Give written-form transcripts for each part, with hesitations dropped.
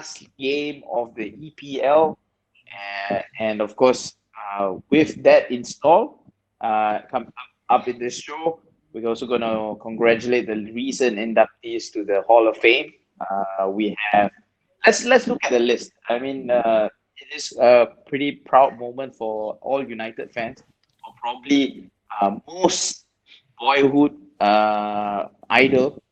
last game of the EPL, and of course, with that installed, come up in this show, we're also going to congratulate the recent inductees to the Hall of Fame. We have let's look at the list. I mean, it is a pretty proud moment for all United fans. Or probably most boyhood idol,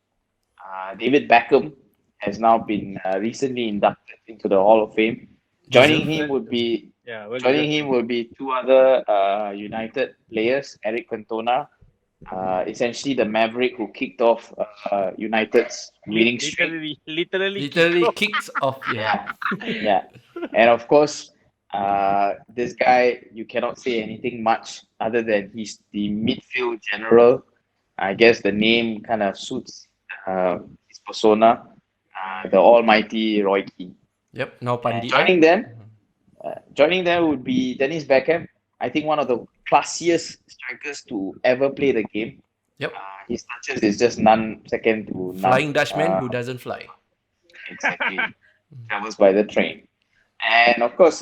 David Beckham, has now been recently inducted into the Hall of Fame. Joining Deserve. him Well, would be well joining deserved. him would be two other United players, Eric Cantona, essentially the Maverick who kicked off United's winning streak. Literally kick literally off. kicks off. Yeah. Yeah, yeah, and of course, this guy you cannot say anything much other than he's the midfield general. I guess the name kind of suits his persona, the almighty Roy Keane. Yep. Now And Pandit lah. joining them would be Dennis Beckham. I think one of the classiest strikers to ever play the game. Yep. His touches is just none second to none. Flying Dutchman who doesn't fly. Exactly. Travels by the train. And of course,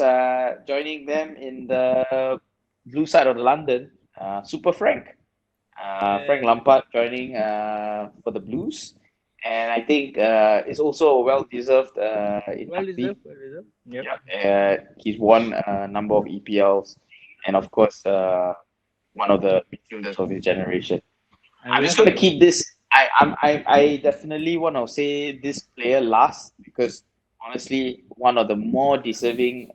joining them in the blue side of London, Super Frank. Frank Lampard joining for the Blues. And I think it's also a well-deserved Well inductee. deserved. Well deserved. Yep. Yeah, he's won a number of EPLs, and of course, one of the midfielders of his generation. And I'm we just have going to keep this. I definitely want to say this player last because honestly, one of the more deserving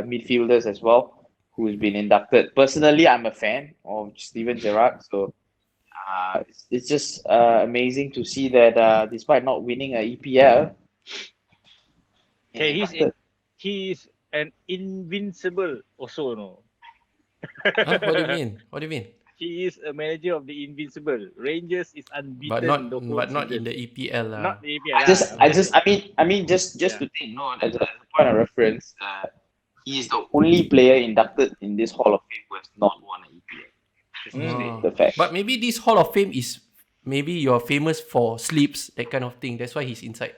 midfielders as well, who's been inducted. Personally, I'm a fan of Steven Gerrard, so it's just amazing to see that despite not winning a EPL, Okay, inducted. he's an invincible also, no. Huh? What do you mean? What do you mean? He is a manager of the invincible. Rangers is But unbeaten the not whole but not in season. the EPL Not lah. the APL lah. Just Yeah. to take note as a point of reference, he is the only player inducted in this Hall of Fame who has not won an EPL. Just to state Oh. the fact. But maybe this Hall of Fame is maybe you're famous for sleeps, that kind of thing. That's why he's inside.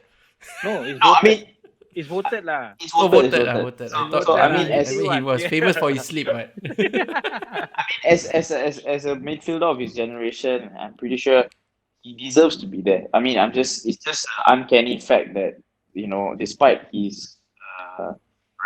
No, it's No, I voted. mean It's voted lah. it's Oh, voted. It's voted. voted. Voted. So, I It's thought. so voted I lah. mean, I mean, he was famous for his sleep, right? as a midfielder of his generation, I'm pretty sure he deserves to be there. I mean, it's just an uncanny fact that despite his uh,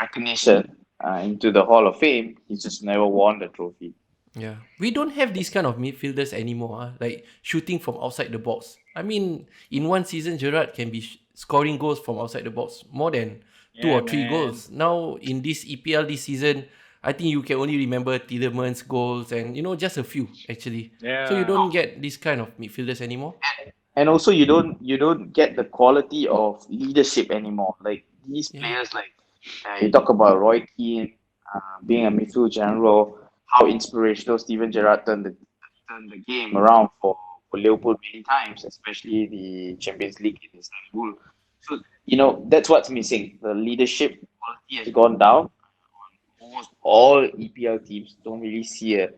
recognition into the Hall of Fame, he's just never won the trophy. Yeah, we don't have these kind of midfielders anymore. Like shooting from outside the box. I mean, in one season, Gerrard can be scoring goals from outside the box more than two Yeah, or three man. goals. Now in this EPL this season, I think you can only remember Tielemans goals and just a few actually. So you Yeah. don't get this kind of midfielders anymore. And also, you don't get the quality of leadership anymore. Like these Yeah. players, like you talk about Roy Keane being a midfield general, how inspirational Steven Gerrard turned the game around for Liverpool many times, especially the Champions League in Istanbul. So that's what's missing. The leadership quality has gone down. Almost all EPL teams don't really see a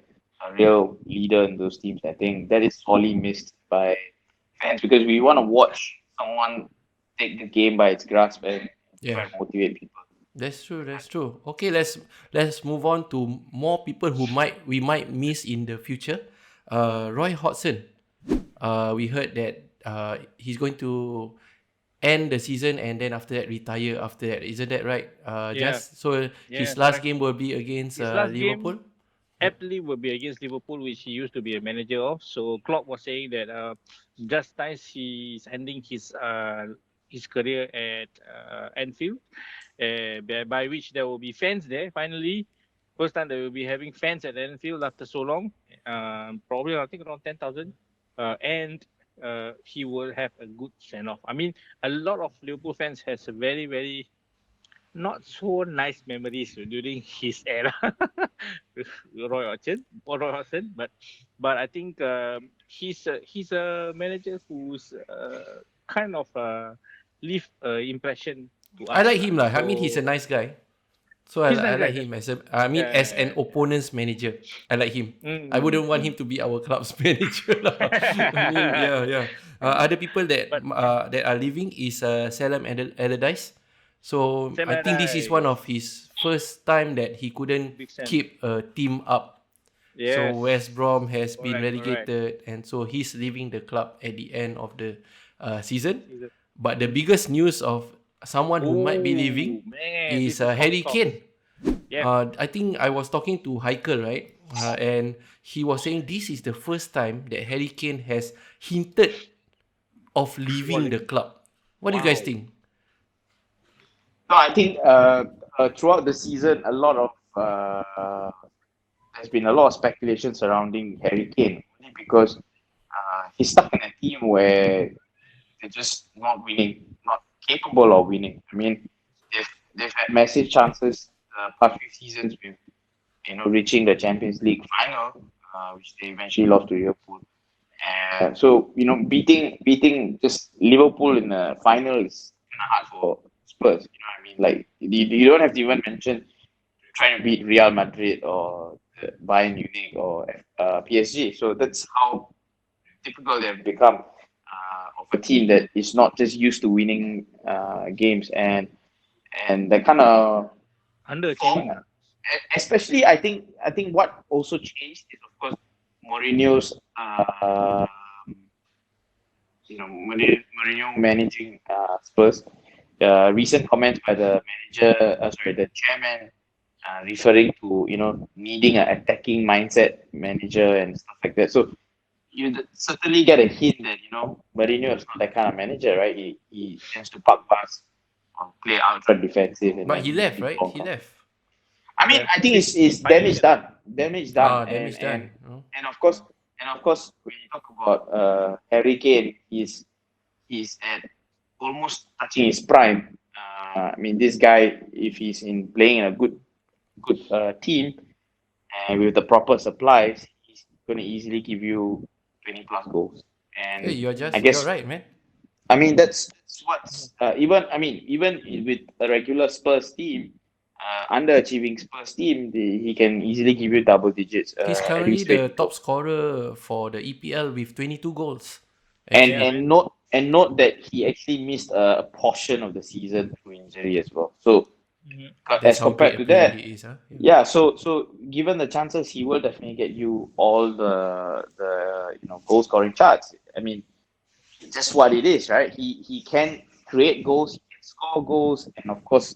real leader in those teams. I think that is sorely missed by fans because we want to watch someone take the game by its grasp and try Yeah. and motivate people. That's true. That's true. Okay, let's move on to more people who we might miss in the future. Roy Hodgson. We heard that he's going to end the season and then after that retire after that. Isn't that right? Yeah. Just so Yeah, his last correct. game will be against His last Liverpool. game aptly will be against Liverpool, which he used to be a manager of. So Klopp was saying that just nice he's ending his career at Anfield, by which there will be fans there. Finally, first time they will be having fans at Anfield after so long. Probably I think around 10,000, and he will have a good send off. I mean, a lot of Liverpool fans has a very very not so nice memories during his era with Roy Hodgson, but I think he's a manager who's kind of leave impression to us. I like him lah. I mean, So he's a nice guy. So I he's a nice like guy. him as an Yeah. opponent's manager. I like him. I Mm, wouldn't want him to be our club's manager lah. I mean, yeah. Other people that But that are leaving is Salem Allardyce. So I think this is one of his first time that he couldn't Big Sam. keep a team up. So Yes. West Brom has been Correct. relegated, and so he's leaving the club at the end of the season. Is it- But the biggest news of someone who might be Oh leaving man, is this is hot Harry talk. Kane. Yeah. I think I was talking to Heikel, right? And he was saying this is the first time that Harry Kane has hinted of leaving the club. What do you guys Wow. think? No, I think throughout the season, there's been a lot of speculation surrounding Harry Kane, only because he's stuck in a team where they're just not winning, not capable of winning. I mean, they've had massive chances past few seasons with reaching the Champions League final, which they eventually lost to Liverpool. So beating just Liverpool in the final is kind of hard for Spurs. You know what I mean? Like you don't have to even mention trying to beat Real Madrid or Bayern Munich or PSG. So that's how difficult they've become of a team that is not just used to winning games, and that kind of Underachieving. especially I think what also changed is of course Mourinho's Mourinho managing Spurs. Recent comments by the the chairman, referring to needing an attacking mindset manager and stuff like that. So you certainly get a hint that Mourinho is not that kind of manager, right? He tends to park bus or play ultra defensive and But then he left, keep right? on. He left. I mean, Yeah. I think it's Finally, damage done. Damage done. Damage done. And of course when you talk about Harry Kane, he's at almost touching his prime. I mean, this guy, if he's in playing in a good team and with the proper supplies, he's going to easily give you 20 plus goals. Hey, And I you're guess right, man. I mean that's what's even with a regular Spurs team, underachieving Spurs team, he can easily give you double digits, He's at currently least 20 the top goals. scorer for the EPL with 22 goals. And yeah, Actually, and man. note and note that he actually missed a portion of the season through injury as well. So Mhm. that's as how great compared a to player that, he is, huh? Yeah. yeah. So given the chances, he will definitely get you all the goal scoring charts. I mean, just what it is, right? He can create goals, he can score goals, and of course,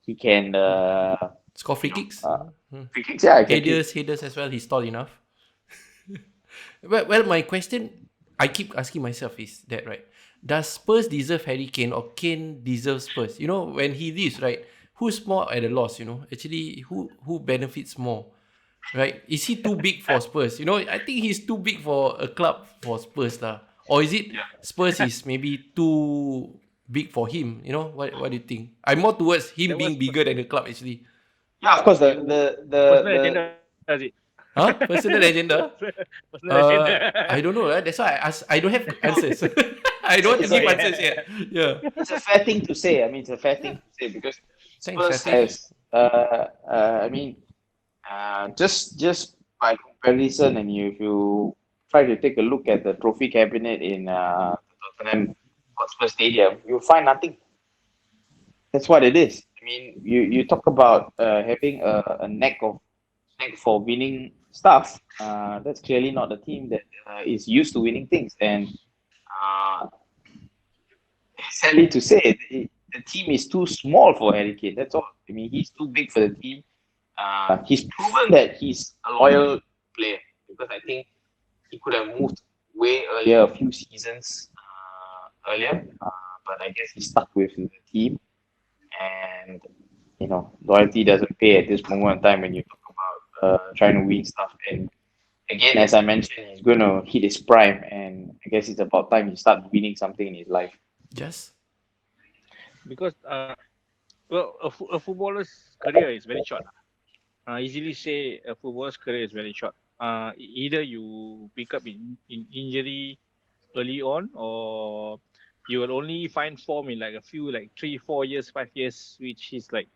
he can Score free you know kicks. free kicks. Yeah, exactly. Headers as well. He's tall enough. Well, my question I keep asking myself is that, right? Does Spurs deserve Harry Kane or Kane deserves Spurs? You know, when he leaves, right? Who's more at a loss? Actually, who benefits more? Right? Is he too big for Spurs? I think he's too big for a club for Spurs lah. Or is it Yeah, Spurs is maybe too big for him? What do you think? I'm more towards him That being was bigger than the club actually. yeah. Of course, you personal agenda, is it? Huh? Personal agenda? Personal agenda. I don't know. That's why I ask. I don't have answers. I it's don't want to it's a give yeah. answers yet. Yeah. it's a fair thing to say. I mean, it's a fair thing to say because Thanks, Spurs Latif. has I mean, just by comparison, and if you try to take a look at the trophy cabinet in Tottenham Hotspur Stadium, you'll find nothing. That's what it is. I mean, you talk about having a knack for winning stuff. That's clearly not a team that is used to winning things. And uh, sadly to say, the team is too small for Harry Kane. That's all. I mean, he's too big for the team. He's proven that he's a loyal player because I think he could have moved way earlier, a few seasons earlier. But I guess he stuck with the team, and loyalty doesn't pay at this moment in time when you talk about trying to win stuff. And again, as I mentioned, he's going to hit his prime, and I guess it's about time he start winning something in his life. Just Because well, a footballer's career is very short. Easily say a footballer's career is very short. Either you pick up in injury early on, or you will only find form in like a few, like 3, 4 years, 5 years, which is like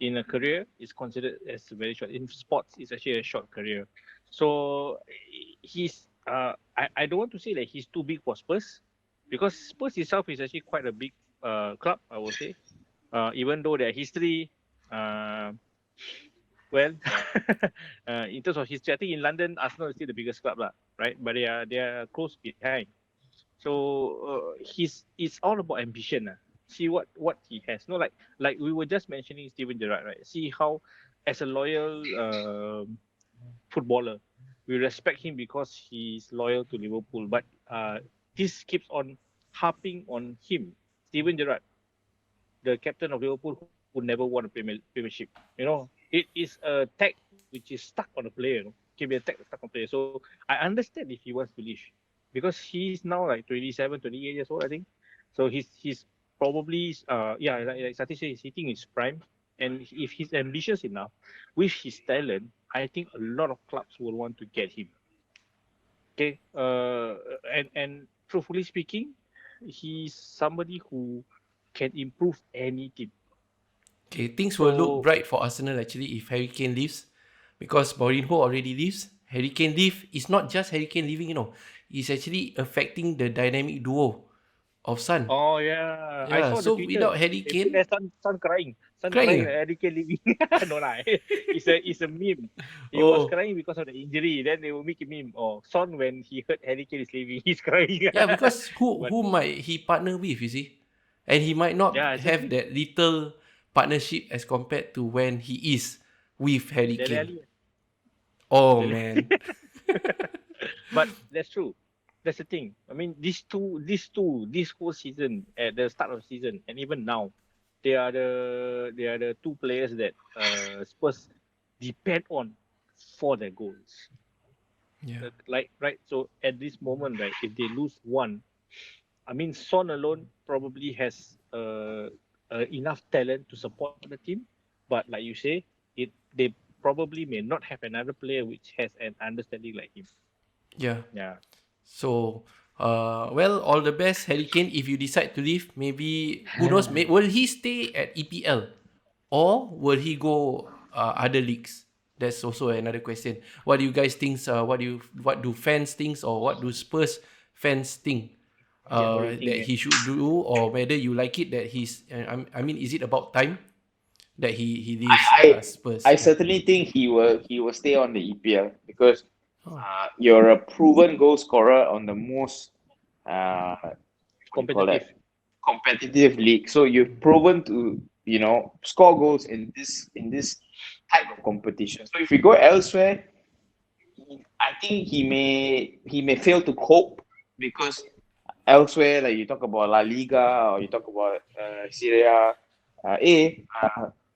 in a career is considered as very short. In sports, it's actually a short career. So he's I don't want to say that he's too big for Spurs, because Spurs itself is actually quite a big club, I would say. Even though their history, well, in terms of history, I think in London, Arsenal is still the biggest club, lah, right? But they are close behind. So it's all about ambition. See what he has. No, like we were just mentioning Steven Gerrard, right? See how, as a loyal footballer, we respect him because he's loyal to Liverpool. But this keeps on harping on him, Steven Gerrard, the captain of Liverpool, who never won a Premiership. It is a tag which is stuck on a player. Can be a tag stuck on a player. So I understand if he wants to leave, because he's now like 27, 28 years old, I think. So he's probably like Satish said, he's hitting his prime. And if he's ambitious enough with his talent, I think a lot of clubs will want to get him. Okay. And truthfully speaking, he's somebody who can improve any team. Okay, things will look So bright for Arsenal actually if Harry Kane leaves, because Mourinho already leaves. Harry Kane leave. It's not just Harry Kane leaving, it's actually affecting the dynamic duo of Son. oh yeah, I Yeah, saw the so Twitter. without Harry They put Kane, their son crying. Son crying. crying like Harry Kane leaving. No lah. It's a meme. He was Oh, crying because of the injury. Then they will make a meme. Oh, Son, when he heard Harry Kane is leaving, he's crying. yeah, because who But who might he partner with, you see? And he might not yeah, have exactly. that little partnership as compared to when he is with Harry Dele Kane. Alli. Oh Dele- man. But that's true. That's the thing. I mean, this whole season, at the start of the season, and even now, they are the two players that Spurs depend on for their goals. Yeah. Like, right. So at this moment, right, if they lose one, I mean, Son alone probably has enough talent to support the team, but like you say, they probably may not have another player which has an understanding like him. Yeah. Yeah. So, well, all the best, Harry Kane. If you decide to leave, maybe who knows? Will he stay at EPL, or will he go other leagues? That's also another question. What do you guys think? What do fans think, or what do Spurs fans think? What do you think, That man? he should do, or whether you like it that he's. I mean, is it about time that he leaves I Spurs? I certainly think he will stay on the EPL because Oh, you're a proven goal scorer on the most what do you call Competitive. that, competitive league. So you've proven to score goals in this type of competition. So if you go elsewhere, I think he may fail to cope because elsewhere, like you talk about La Liga or you talk about Serie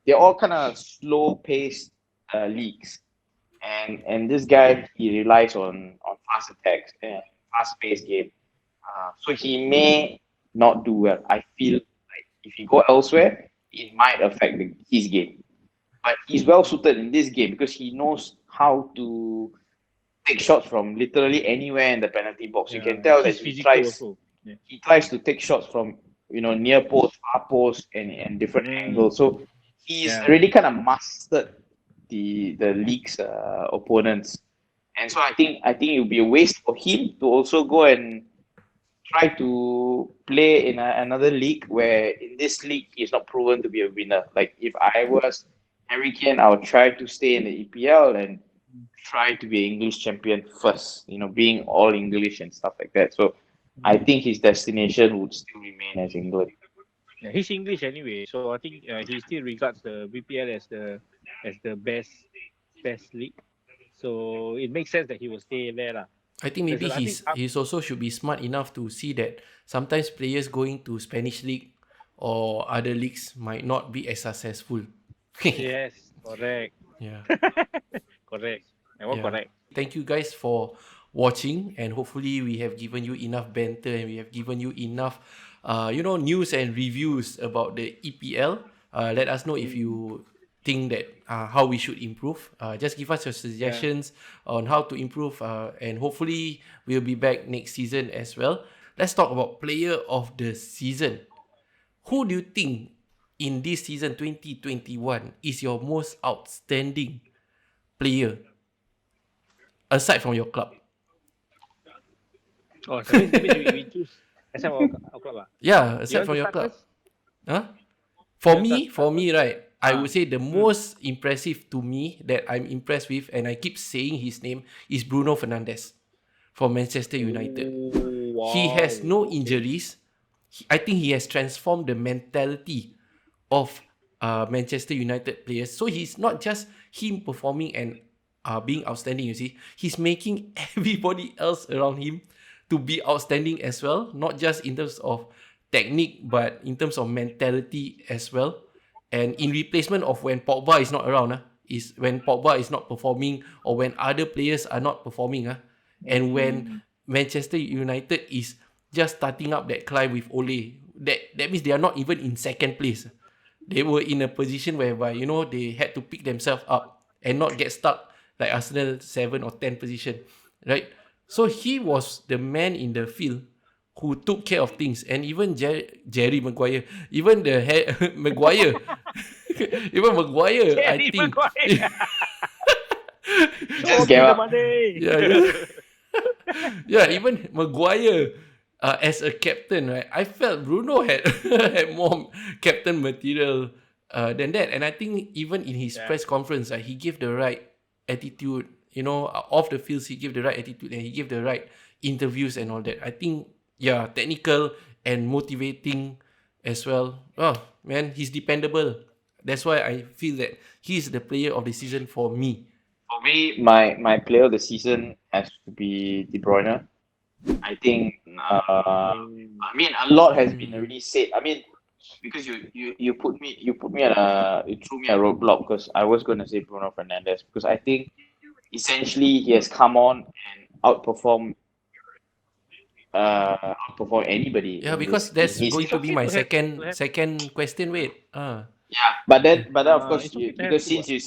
they're all kind of slow-paced leagues, and this guy he relies on fast attacks and fast-paced game. So he may not do well. I feel like if he go elsewhere, it might affect his game. But he's well suited in this game because he knows how to take shots from literally anywhere in the penalty box. You can Yeah, tell that he's he physical tries also. Yeah. he tries to take shots from near post, far post, and different Mm, angles. So he's yeah. already kind of mastered the league's opponents, and so I think it would be a waste for him to also go and try to play in another league where in this league he's not proven to be a winner. Like if I was Harry Kane, I would try to stay in the EPL and try to be English champion first, being all English and stuff like that. So I Mm. think his destination would still remain as England. Yeah, he's English anyway, so I think he still regards the BPL as the best league. So it makes sense that he will stay there, lah. I think maybe I think he's also should be smart enough to see that sometimes players going to Spanish league or other leagues might not be as successful. yes, correct, Yeah. correct. And what Yeah. correct? Thank you guys for watching, and hopefully we have given you enough banter and we have given you enough news and reviews about the EPL. Let us know if Mm. you think that how we should improve. Just give us your Yeah. suggestions on how to improve, and hopefully we'll be back next season as well. Let's talk about player of the season. Who do you think in this season 2021 is your most outstanding player aside from your club? Oh, that means we choose except our club, lah. Yeah, You aside want from to your start club. first? Huh? For me, right, I would say the Mm. most impressive to me that I'm impressed with, and I keep saying his name, is Bruno Fernandes from Manchester United. Oh, He wow. has no Okay. injuries. I think he has transformed the mentality of Manchester United players. So he's not just him performing and being outstanding, you see. He's making everybody else around him to be outstanding as well, not just in terms of technique, but in terms of mentality as well. And in replacement of when Pogba is not around, is when Pogba is not performing or when other players are not performing, and when Mm. Manchester United is just starting up that climb with Ole. That means they are not even in second place. They were in a position whereby, you know, they had to pick themselves up and not get stuck like Arsenal 7 or 10 position, right? So he was the man in the field who took care of things, and even Jerry Maguire, even the Maguire, even Maguire, I Jerry think, Maguire. Show Just me gave the up. money. yeah, yeah. Yeah, even Maguire as a captain, right? I felt Bruno had had more captain material than that, and I think even in his Yeah. press conference, he gave the right attitude. You know, off the fields, he gave the right attitude and he gave the right interviews and all that. I think, yeah, technical and motivating as well. Oh man, he's dependable. That's why I feel that he's the player of the season for me. For me, my player of the season has to be De Bruyne. I think I mean a lot has been Mm. already said. I mean because you put me on a you threw me a roadblock because I was gonna say Bruno Fernandes because I think essentially he has come on and outperform anybody Yeah, in because this in that's his going It's to be okay my to have second question. Wait, yeah. But then of course it's okay to have because two. since you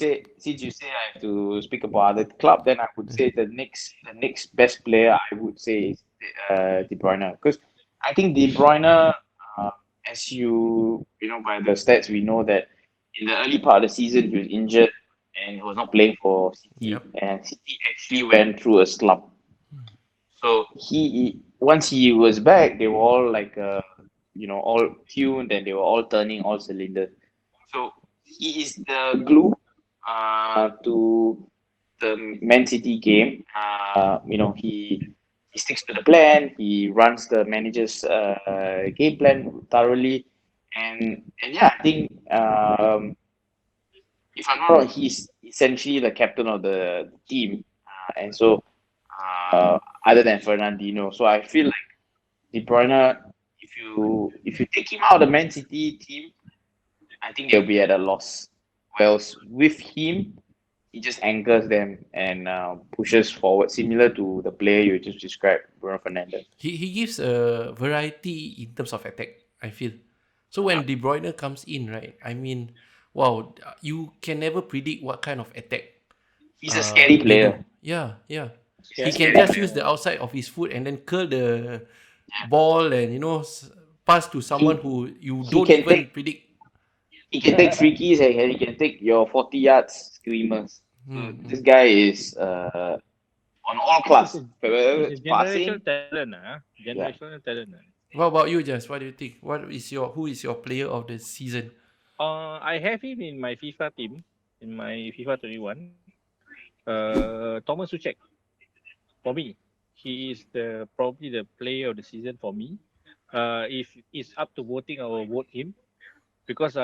say I have to speak about other club, then I would say the next best player I would say is De Bruyne because I think De Bruyne as you know by the stats we know that in the early part of the season he was injured and he was not playing for City yep. and City actually went through a slump. So once he was back, they were all like all tuned and they were all turning all cylinders. So he is the glue to the Man City game. He sticks to the plan. He runs the manager's game plan thoroughly, and yeah, I think if I'm not wrong, he's essentially the captain of the team, and so other than Fernandinho, so I feel like De Bruyne, if you take him out of the Man City team, I think they'll be at a loss. Whereas with him, he just anchors them and pushes forward, similar to the player you just described, Bruno Fernandes. He gives a variety in terms of attack, I feel. So when De Bruyne comes in, right? I mean, wow, you can never predict what kind of attack He's a scary they do. player. Yeah, yeah. He's a He Scary can scary just player. player. use the outside of his foot and then curl the ball and, you know, pass to someone He who you he don't can even take predict. he can take free keys and he can take your 40 yards screamers. So Hmm. this guy is on all He's class. a Whether he's a it's generational passing, talent, yeah. generational talent. What about you, Jess? What do you think? Who is your player of the season? I have him in my FIFA team, in my FIFA 21. Thomas Suchek. For me, he is the probably the player of the season for me. If it's up to voting, I will vote him because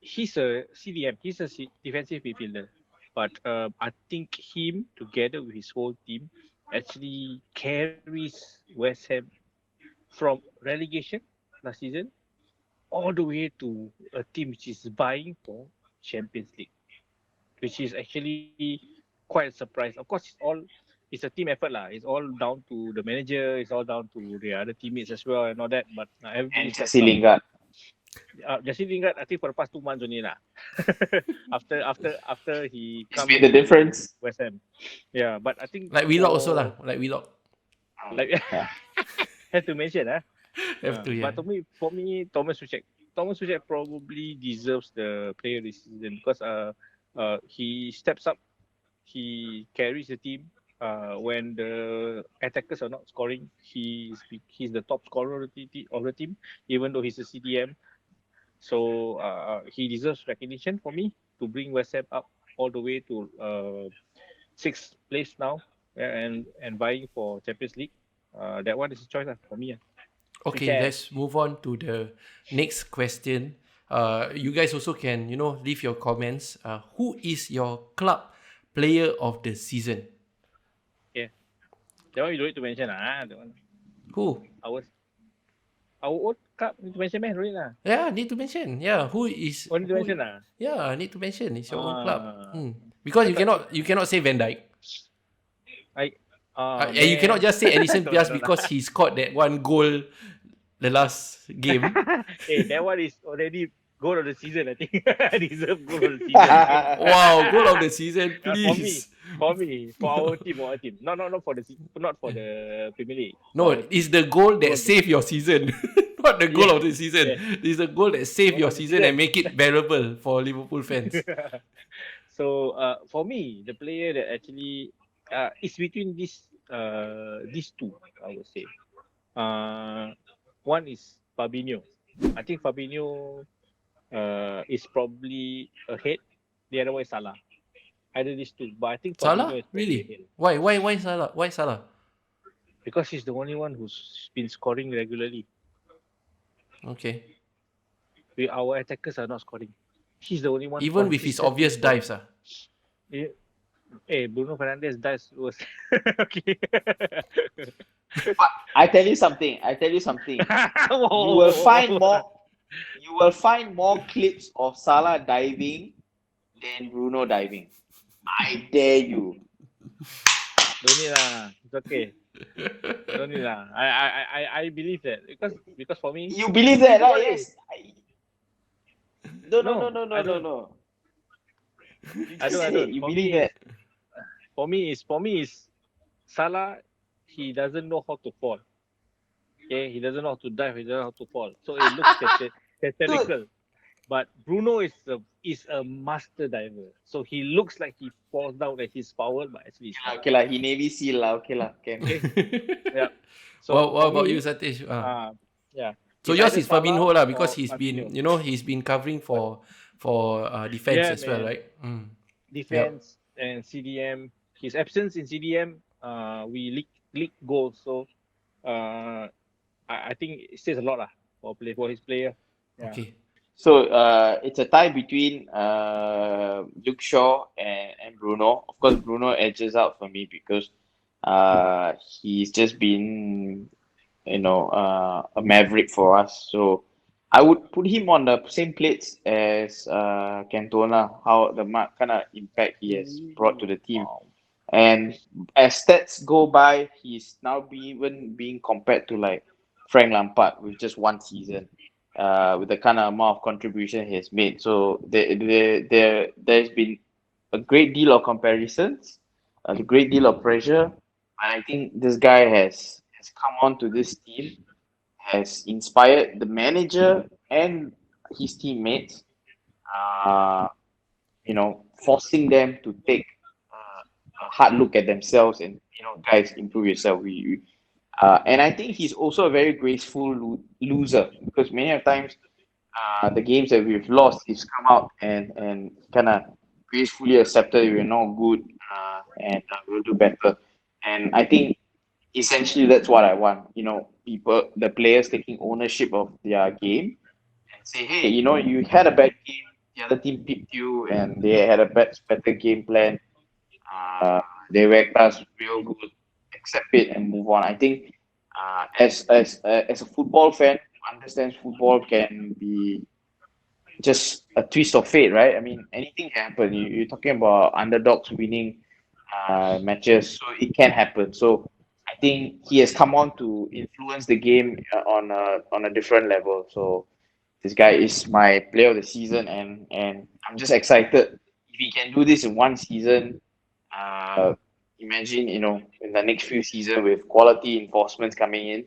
he's a CDM, he's a defensive midfielder. But I think him together with his whole team actually carries West Ham from relegation last season all the way to a team which is vying for Champions League, which is actually quite a surprise. Of course, it's a team effort lah. It's all down to the manager. It's all down to the other teammates as well and all that. But everybody And steps Jesse up. Lingard. Jesse Lingard, I think for the past 2 months only lah. after he He's come made the to difference. West Ham, yeah. But I think Like Wheelock also lah. for Like Wheelock. like Yeah. have to mention Have to, yeah. But for me, Thomas Suchek probably deserves the player this season because he steps up, he carries the team. When the attackers are not scoring, he's the top scorer of the team, even though he's a CDM. So he deserves recognition for me to bring West Ham up all the way to sixth place now, and vying for Champions League. That one is a choice for me. Okay, Okay. let's move on to the next question. You guys also can, leave your comments. Who is your club player of the season? Yeah. That one you don't need to mention. That one. Who? Our own club need to mention, man. Don't need lah. Yeah, need to mention. Yeah, who is Oh, need to who? mention lah. Yeah, need to mention. It's your own club. Ah. Because I thought you cannot say Van Dijk. I And you cannot man. just say Edison No, just no, no. because he scored that one goal the last game. Hey, that one is already goal of the season, I think. Deserve goal of the season. Wow, goal of the season, For me, please. for our team. Not for the Premier League. No, it's the goal that Goal. saved your season, not the goal Yeah, of the season. yeah. It's the goal that saved Goal your of the season season. and make it bearable for Liverpool fans. So for me, the player that actually is between these two, I would say. One is Fabinho. I think Fabinho is probably ahead. The other one is Salah. Either these two, but I think Fabinho Salah? is probably ahead. Really? Why Salah? Why Salah? Because he's the only one who's been scoring regularly. Okay. Our attackers are not scoring. He's the only one. Even with his obvious dives, Yeah. Hey, Bruno Fernandes dives was okay. But I tell you something. You will find more clips of Salah diving than Bruno diving. I dare you. Don't need lah. It's okay. Don't need lah. I believe that because for me. You believe that, right? Yes. No. I don't. I don't. You For believe me, that? For me is Salah. He doesn't know how to fall. Okay, he doesn't know how to dive. He doesn't know how to fall. So it looks theatrical. But Bruno is a master diver. So he looks like he falls down and he's powered, but actually he's not. Okay lah, he Navy SEAL lah. Okay lah, can. Yeah. So what for about me, you, Satish? Yeah. So It's yours either is Fabinho Salah lah because or he's been, Fabinho. he's been covering for defense Yeah, as well, man. right? Defense and CDM. His absence in CDM, we leak goals. So I think it says a lot lah for his player. Yeah. Okay. So it's a tie between Luke Shaw and Bruno. Of course, Bruno edges out for me because he's just been a maverick for us. So I would put him on the same plates as Cantona. How the kind of impact he has brought to the team. And as stats go by, he's now even being compared to like Frank Lampard with just one season, with the kind of amount of contribution he has made. So there's been a great deal of comparisons, a great deal of pressure, and I think this guy has come onto this team, has inspired the manager and his teammates, forcing them to take a hard look at themselves and guys, improve yourself. And I think he's also a very graceful loser because many of times the games that we've lost, he's come out and kind of gracefully accepted we're not good, and we'll do better. And I think essentially that's what I want. The players taking ownership of their game and say, hey, you had a bad game, the other team picked you, and they had a better game plan. They worked us real good. Accept it and move on. I think as a football fan who understands football can be just a twist of fate, right? I mean, anything can happen. You're talking about underdogs winning matches, so it can happen. So I think he has come on to influence the game on a different level. So this guy is my player of the season, and I'm just excited if he can do this in one season. Imagine, in the next few seasons with quality enforcements coming in,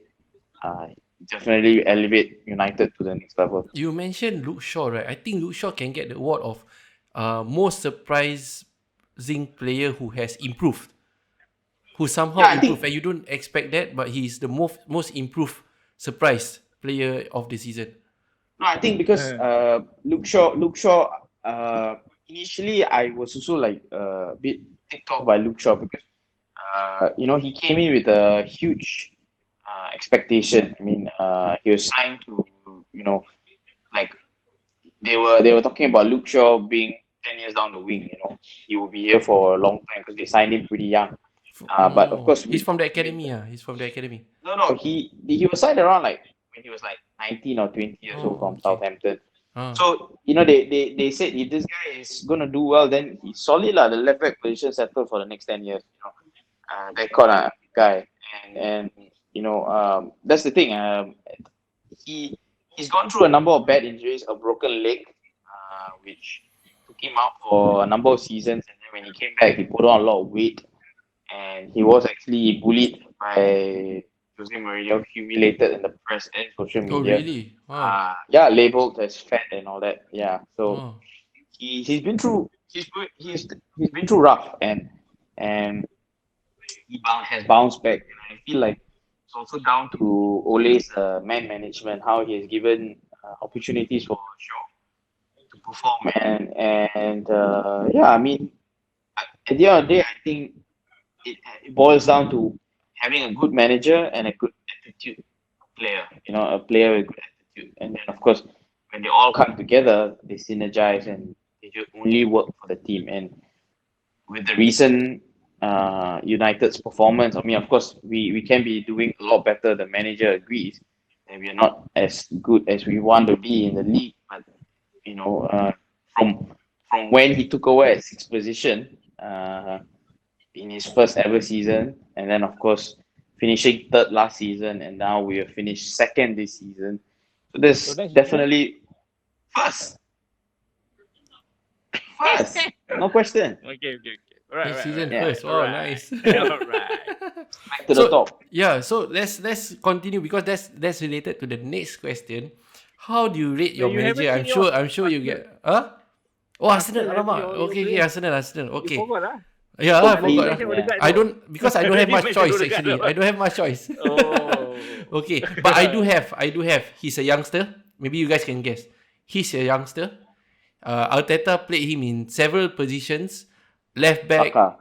definitely elevate United to the next level. You mentioned Luke Shaw, right? I think Luke Shaw can get the award of most surprising player who has improved, who somehow improved, and you don't expect that, but he's the most improved surprise player of the season. No, I think because Luke Shaw, initially I was also like a bit ticked off by Luke Shaw because he came in with a huge expectation. I mean, he was signed to, like they were talking about Luke Shaw being 10 years down the wing. He will be here for a long time because they signed him pretty young. But of Oh, course, he's from the with academy. He's from the academy. no, he was signed around like when he was like 19 or 20 years old Oh, from okay. Southampton. Ah, So they said if this guy is gonna do well, then he's solid lah. The left back position settled for the next 10 years. That kind of guy, and that's the thing. He he's gone through a number of bad injuries, a broken leg, which took him out for a number of seasons, and then when he came back, he put on a lot of weight, and he was actually bullied by Jose Mourinho, humiliated in the press and social oh media. really? Wow. Yeah, labeled as fat and all that. Yeah, so Oh, he's been through he's been through rough, and has bounced back. And I feel like it's also down to Ole's man management, how he has given opportunities for Shaw to perform, and yeah, I mean, at the end of the day, I think it boils down to having a good manager and a good attitude player. A player with good attitude, and then of course, when they all come together, they synergize and they just only work for the team. And with the recent United's performance, I mean, of course, we can be doing a lot better. The manager agrees that we are not as good as we want to be in the league, but you know, uh, from from when he took over at sixth position in his first ever season, and then of course finishing third last season, and now we have finished second this season. So So there's next season? definitely first, first, no question. Okay. Right. next season Yeah, first. Wow, nice. All right. back to the So top. yeah, so let's continue because that's related to the next question. How do you rate No, your you haven't manager? I'm said yours. sure you Arsenal. get Oh, Arsenal, Arsenal, have alamak. your Okay, player. Arsenal. You Okay. forgot, ah? Yeah, I I thought you forgot. mentioned Yeah. Odegaard, I no? don't because I don't have You much mentioned choice Odegaard, actually. no? I don't have much choice. Oh. Okay, but I do have. He's a youngster. Maybe you guys can guess. He's a youngster. Arteta played him in several positions. Left back, Saka.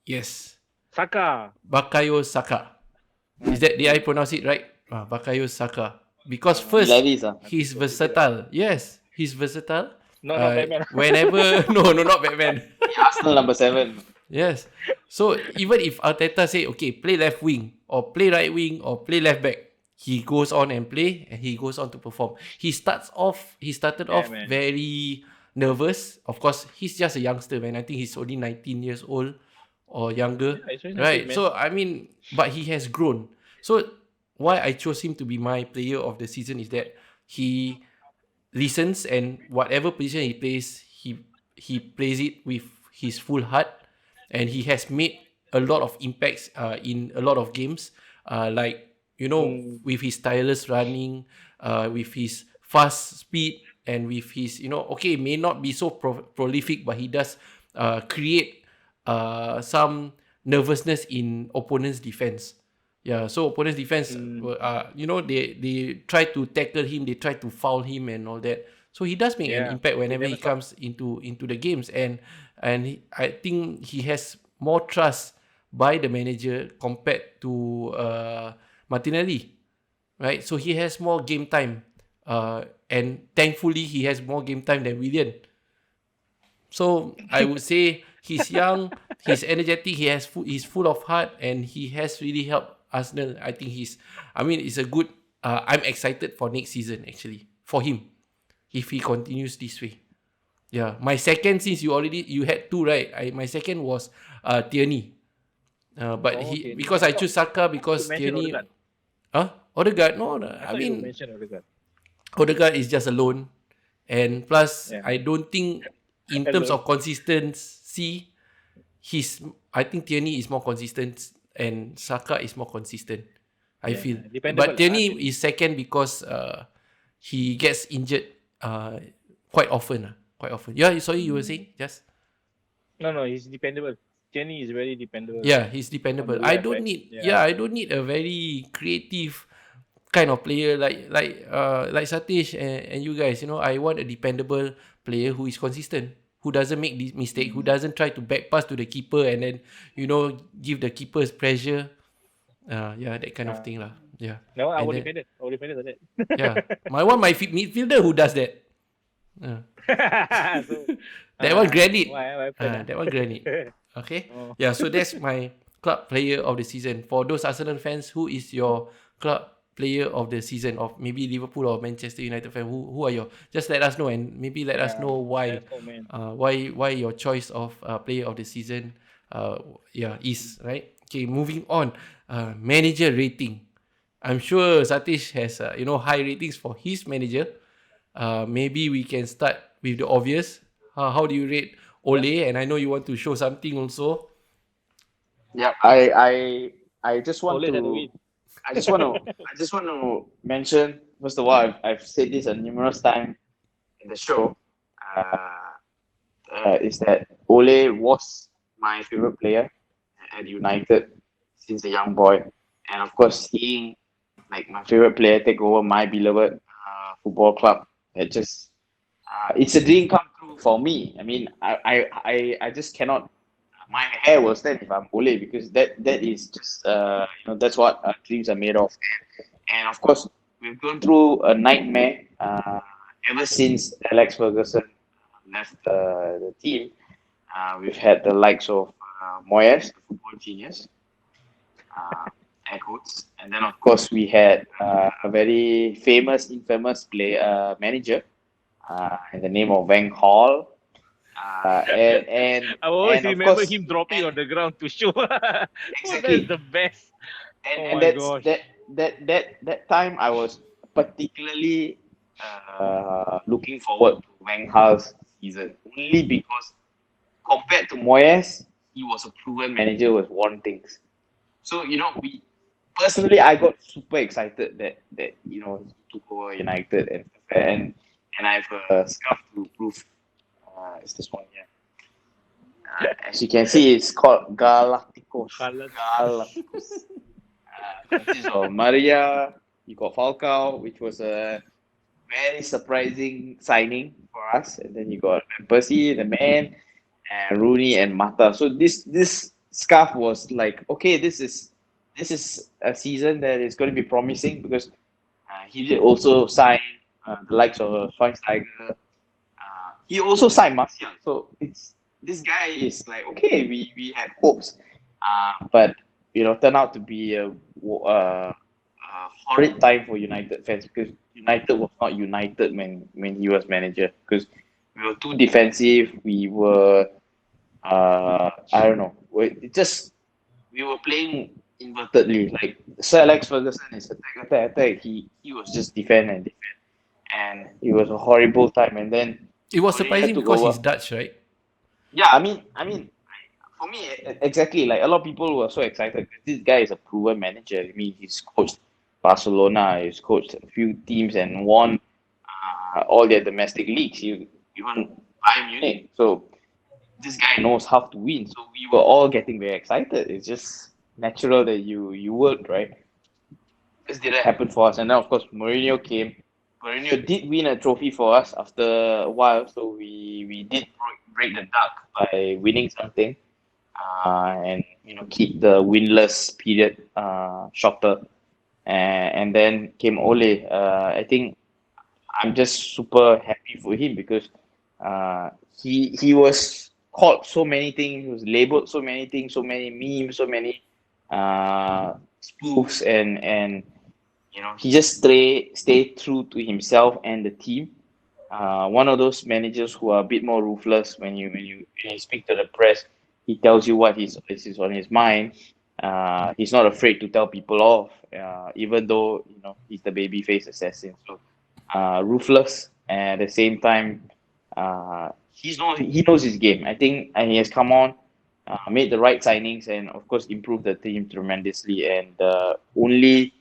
yes. Saka. Bakayo Saka. Did I pronounce it right? Bakayo Saka. Because first, Levis. I think he's so. Take it, ah. versatile. Yes, he's versatile. Not Batman. Whenever, no, not Batman. Arsenal number 7. Yes. So even if Arteta say, okay, play left wing or play right wing or play left back, he goes on and play and he goes on to perform. He started Yeah, off man. very nervous. Of course, he's just a youngster, man. I think he's only 19 years old or younger. Yeah, it's really not Right. big, man. So I mean, but he has grown. So why I chose him to be my player of the season is that he listens and whatever position he plays, he plays it with his full heart, and he has made a lot of impacts in a lot of games. Like with his tireless running, with his fast speed, and with his okay, may not be so prolific, but he does create some nervousness in opponents' defense. Yeah, so opponents' defense, they try to tackle him, they try to foul him and all that. So he does make an Yeah. impact They whenever he never stop. comes into the games, and I think he has more trust by the manager compared to Martinelli, right? So he has more game time, and thankfully he has more game time than Willian. So I would say he's young, he's energetic, he's full of heart, and he has really helped Arsenal. I think it's a good. I'm excited for next season actually for him if he continues this way. Yeah, my second, since you had two, right? My second was Tierney. But Okay. because I I thought choose Saka you because mentioned Tierney. Odegaard. Odegaard? No, no. I I thought you mean mentioned Odegaard. Odegaard is just a loan, and plus Yeah. I don't think in terms Alone. of consistency, I think Tierney is more consistent and Saka is more consistent. I Yeah, feel, dependable but lah, Tierney Tierney. is second because he gets injured quite often. Quite often. Yeah, sorry, you were saying just. No, he's dependable. Tierney is very dependable. Yeah, he's On dependable. the left, right? I Yeah. don't need a very creative kind of player like Satish and you guys. You know, I want a dependable player who is consistent, who doesn't make this mistake, who doesn't try to back pass to the keeper and then give the keepers pressure. Yeah, that kind of thing lah. Yeah, No, and our then defender. Our defender does that. yeah, my midfielder who does that. So, That one granite. what happened? That one granite. Okay. Oh. Yeah. So that's my club player of the season. For those Arsenal fans, who is your club player of the season of maybe Liverpool or Manchester United fan? Who are your? Just let us know and maybe let us know why. Yes, oh man. Why your choice of player of the season? Is right. Okay. Moving on. Manager rating. I'm sure Satish has high ratings for his manager. Maybe we can start with the obvious. How do you rate Ole? And I know you want to show something also. Yeah, I just want Always had to to win. I just want to mention first of all I've said this a numerous times in the show. Is that Ole was my favorite player at United since a young boy, and of course seeing like my favorite player take over my beloved football club, it just it's a dream come true for me. I mean, I just cannot. My hair will stand if I'm Ole because that is just that's what dreams are made of. And of course, we've gone through a nightmare ever since Alex Ferguson left the team. We've had the likes of Moyes, the football genius, air quotes, and then of course we had a very famous, infamous manager in the name of Van Gaal. I always And of remember course, him dropping on the ground to show. Oh, that's exactly, the best. and My that's gosh. that time I was particularly looking forward to Van Gaal's season only because compared to Moyes, he was a proven manager with won things. So we personally I got super excited that he took over United and I have a scarf to prove. It's this one here. As you can see, it's called Galacticos. Galacticos. Consists of Maria. You got Falcao, which was a very surprising signing for us, and then you got Percy, the man, and Rooney and Mata. So this scarf was like, okay, this is a season that is going to be promising because he did also sign the likes of Schweinsteiger. He also signed Martial. So this guy is like, okay, we had hopes, but turned out to be a horrid time for United fans because United was not united when he was manager because we were too defensive. We were I don't know. We were playing invertedly. Like Sir Alex Ferguson is attack. He was just defend and defend, and it was a horrible time. And then It was Mourinho surprising took because over. he's Dutch, right? Yeah, I mean, for me, exactly. Like a lot of people were so excited. This guy is a proven manager. I mean, he's coached Barcelona, he's coached a few teams and won all their domestic leagues. He even Bayern Munich. So this guy knows how to win. So we were all getting very excited. It's just natural that you would, right? This didn't happen for us, and then of course Mourinho came. Mourinho did win a trophy for us after a while, so we did break the duck by winning something, and keep the winless period shorter. And then came Ole. I think I'm just super happy for him because he was called so many things, he was labeled so many things, so many memes, so many spoofs, and he just stay true to himself and the team. One of those managers who are a bit more ruthless when you speak to the press. He tells you what is on his mind. He's not afraid to tell people off, even though he's the babyface assassin. So ruthless, and at the same time, he knows his game. I think, and he has come on, made the right signings, and of course improved the team tremendously. And only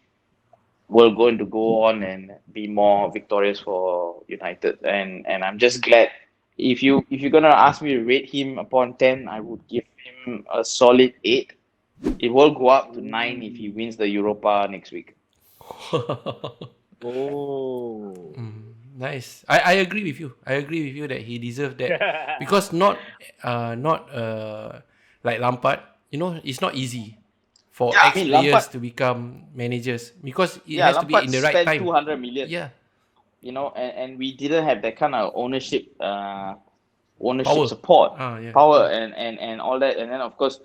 will going to go on and be more victorious for United. And I'm just glad. If you're gonna ask me to rate him upon 10, I would give him a solid 8. It will go up to 9 if he wins the Europa next week. Oh. Nice. I agree with you. I agree with you that he deserved that because not like Lampard. You know, it's not easy for Yeah, I ex mean Lampard. players to become managers because it Yeah, has to be Lampard in the right spent time. 200 million. Yeah, And we didn't have that kind of ownership power. support, Yeah. power, and all that. And then of course,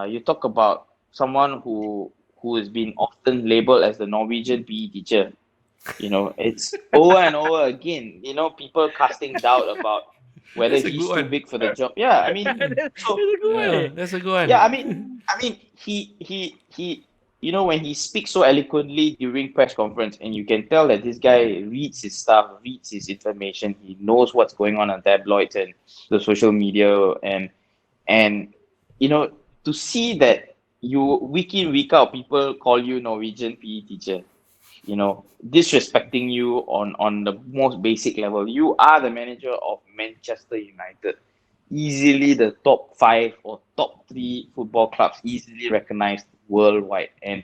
you talk about someone who has been often labeled as the Norwegian PE teacher. It's over and over again. People casting doubt about whether That's a he's good too one. big for the job. Yeah, I mean, That's so a good one. Yeah, Eh? that's a good one. yeah, I mean, he, when he speaks so eloquently during press conference, and you can tell that this guy reads his stuff, reads his information, he knows what's going on tabloids and the social media, and you know, to see that you week in week out people call you Norwegian PE teacher, disrespecting you on the most basic level. You are the manager of Manchester United, easily the top five or top three football clubs, easily recognized worldwide, and